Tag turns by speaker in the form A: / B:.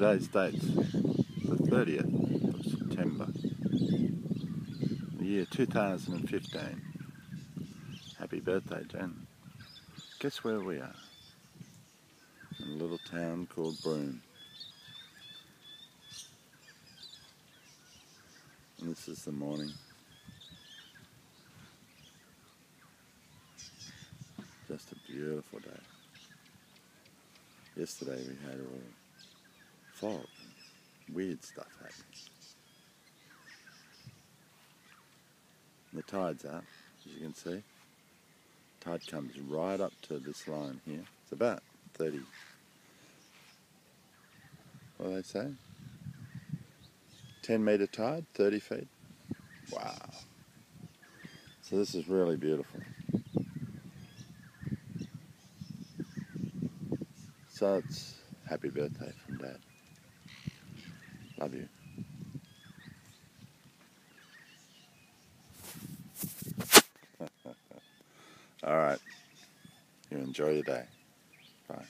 A: Today's date's the 30th of September, the year 2015. Happy birthday, Jen. Guess where we are? In a little town called Broome. And this is the morning. Just a beautiful day. Yesterday we had all fog and weird stuff happening. The tide's up, as you can see. Tide comes right up to this line here. It's about 30. What do they say? 10 metre tide, 30 feet. Wow. So this is really beautiful. So it's happy birthday from Dad. Love you. All right. You enjoy your day. Bye.